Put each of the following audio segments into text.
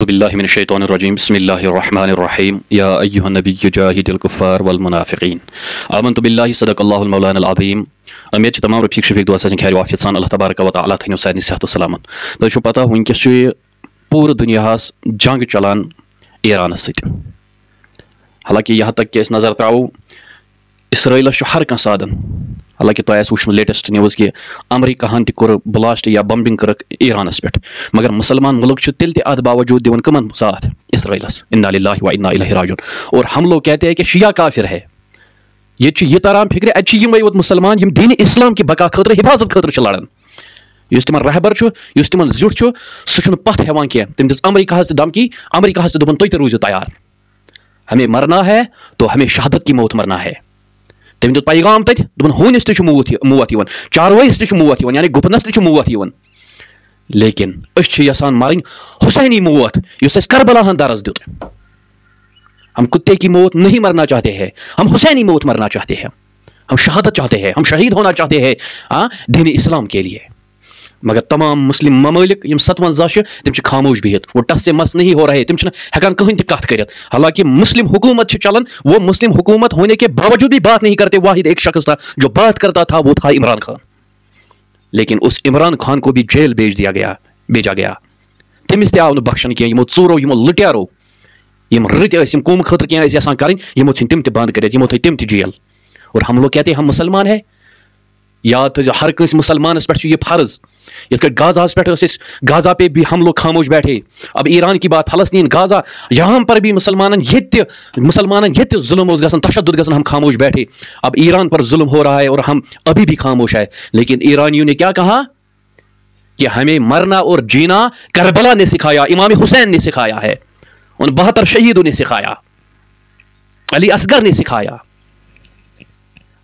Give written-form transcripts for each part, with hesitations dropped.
باللہ من الشیطان الرجیم بسم اللہ الرحمن الرحیم یا ایہا النبی جاہد الکفار والمنافقین آمنت باللہ صدق اللہ المولان العظیم امید چھ تمام رفیق شفیق دعا سان خیر وافیت سان اللہ تبارک و تعالیٰ تھنو سارنی صحت و سلامت تۄہہِ چھو پتہ ونکس چھ پورٕ دنیاہس جنگ چلان ایرانس سۭتۍ حالانکہ یہاں تک کہ نظر تراو اسرائیلس ہر کانٛہہ سادن حالانکہ تۄہہِ آسہِ وٕچھمُت لیٹسٹ نیوز کہ امریکہ ہن تہِ کوٚر بلاسٹ یا بمبنگ کٔرٕکھ ایرانس پٮ۪ٹھ مگر مسلمان ملک چھُ تیٚلہِ تہِ اتھ باوجوٗد دِوان کٕمن ساتھ اسرائیلس انا للہ و انا الیہ راجعون اور ہم لوگ کہتے ہیں کہ شیعہ کافر ہے یہ چھُ یہ تران فکرِ اتہِ چھِ یِمے یوت مسلمان یم دین اسلام کہِ بقا خٲطرٕ حفاظت خٲطرٕ چھِ لڑان یُس تِمن رہبر چھُ یُس تِمن زیُٹھ چھُ سُہ چھُنہٕ پتھ ہٮ۪وان کینٛہہ تٔمۍ دِژ امریکہس تہِ دھمکی امریکہس تہِ دوٚپُن تُہۍ تہِ روٗزِو تیار ہمیں مرنا ہے تو ہمیں شہادت کی موت مرنا ہے تٔمۍ دیُت پیغام تتہِ دوٚپُن ہوٗنِس تہِ چھُ موت یِوان چاروٲیِس تہِ چھُ موت یِوان یعنی گُپنس تہِ چھُ موت یِوان لیکن أسۍ چھِ یژھان مارٕنۍ حسینی موت یُس اَسہِ کربلاہن درس دیُت ہم کتے کی موت نہیں مرنا چاہتے ہیں ہم حسینی موت مرنا چاہتے ہیں ہم شہادت چاہتے ہیں ہم شہید ہونا چاہتے ہیں دین اسلام کے لیے مگر تمام مسلم ممالک یم 57 چھِ تِم چھِ خاموش بِہِتھ وہ ٹس سے مس نہیں ہو رہے تِم چھِنہٕ ہٮ۪کان کٕہٕنۍ تہِ کتھ کٔرِتھ حالانکہ مسلم حکومت چھِ چلان وہ مسلم حکومت ہونے کے باوجود بھی بات نہیں کرتے واحد ایک شخص تھا جو بات کرتا تھا وہ تھا عمران خان لیکن اس عمران خان کو بھی جیل بھیجا گیا تٔمِس تہِ آو نہٕ بخشن کینٛہہ یِمو ژوٗرو یِمو لُٹیرو یم رٕتۍ ٲسۍ یم قوم خٲطرٕ کینٛہہ ٲسۍ یژھان کَرٕنۍ یِمو ژھٕنۍ تِم تہِ بنٛد کٔرِتھ یِمو تھٲے تِم تہِ جیل اور ہم لوگ کہتے ہیں ہم مسلمان ہیں یاد تھٲیزیو ہر کٲنٛسہِ مسلمانس پٮ۪ٹھ چھُ یہ فرض یِتھ کٲٹھۍ غازاہس پٮ۪ٹھ ٲسۍ أسۍ غازہ پہ بھی ہم لوگ خاموش بیٹھے اب ایران کی بات فلسطین غازہ یہاں پر بھی مسلمانن یہ ظلم اوس گژھان تشدد گژھان ہم خاموش بیٹھے اب ایران پر ظلم ہو رہا ہے اور ہم ابھی بھی خاموش ہے لیکن ایرانیوں نے کیا کہا کہ ہمیں مرنا اور جینا کربلا نے سکھایا امام حسین نے سکھایا ہے ان 72 شہیدوں نے سکھایا علی اصغر نے سکھایا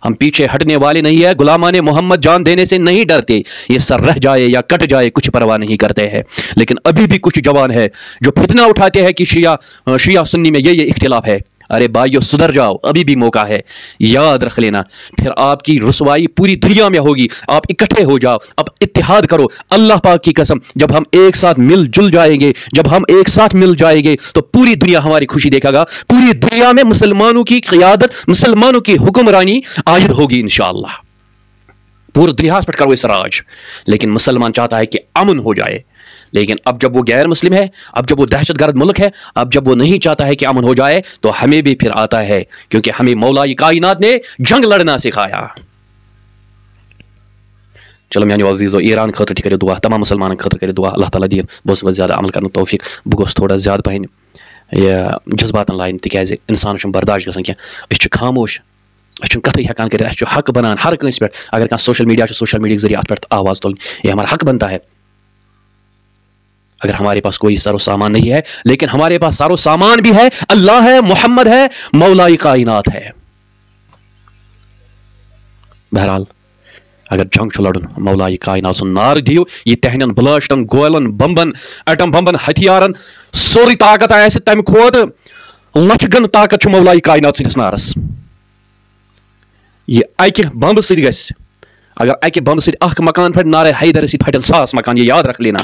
ہم پیچھے ہٹنے والے نہیں ہیں غلامان محمد جان دینے سے نہیں ڈرتے یہ سر رہ جائے یا کٹ جائے کچھ پرواہ نہیں کرتے ہیں لیکن ابھی بھی کچھ جوان ہے جو فتنہ اٹھاتے ہیں کہ شیعہ سنی میں یہ اختلاف ہے ارے بھائیو سدھر جاؤ ابھی بھی موقع ہے یاد رکھ لینا پھر آپ کی رسوائی پوری دنیا میں ہوگی آپ اکٹھے ہو جاؤ اب اتحاد کرو اللہ پاک کی قسم جب ہم ایک ساتھ مل جل جائیں گے تو پوری دنیا ہماری خوشی دیکھے گا پوری دنیا میں مسلمانوں کی قیادت مسلمانوں کی حکمرانی عائد ہوگی انشاءاللہ پوری دنیا پر کرو اس راج لیکن مسلمان چاہتا ہے کہ امن ہو جائے لیکن اب جب وہ غیر مسلم ہے اب جب وہ دہشت گرد ملک ہے اب جب وہ نہیں چاہتا ہے کہ امن ہو جائے تو ہمیں بھی پھر آتا ہے کیونکہ ہمیں مولا کائنات نے جنگ لڑنا سکھایا چلو میانیو عزیزو ایران خاطر تہِ کٔرِو دعا تمام مسلمانن خاطر کٔرِو دعا اللہ تعالیٰ دِیِن بہٕ اوسُس زیادٕ عمل کرنُک توفیق بہٕ گوٚژھ تھوڑا زیادٕ پہن جذباتن لاین تِکیازِ انسانس چھُنہٕ برداشت گژھان کینٛہہ أسۍ چھِ خاموش أسۍ چھِنہٕ کتھٕے ہٮ۪کان کٔرِتھ اَسہِ چھُ حق بنان ہر کٲنٛسہِ پٮ۪ٹھ اگر کانٛہہ سوشل میڈیا چھُ سوشل میڈیا کے ذریعے اتھ پٮ۪ٹھ آواز تُلٕنۍ یہ ہمارا حق بنتا ہے اگر ہمارے پاس کوئی سر و سامان نہیں ہے لیکن ہمارے پاس سر و سامان بھی ہے اللہ ہے محمد ہے مولا کائنات ہے بہرحال اگر جنگ چھُ لڑُن مولا کائنات سُنٛد نار دِیِو یہ تہنٛدٮ۪ن بلاسٹن گولن بمبن ایٹم بمبن ہتھیارن سورُے طاقت آسہِ تمہِ کھۄتہٕ لچھِ گنہٕ طاقت چھُ مولا کائنات سٕنٛدِس نارس یہ اکہِ بمبہٕ سۭتۍ گژھِ اگر اکہِ بمبہٕ سۭتۍ اکھ مکان پھٹہِ نعرے حیدر سۭتۍ پھٹن 1000 مکان یہ یاد رکھ لینا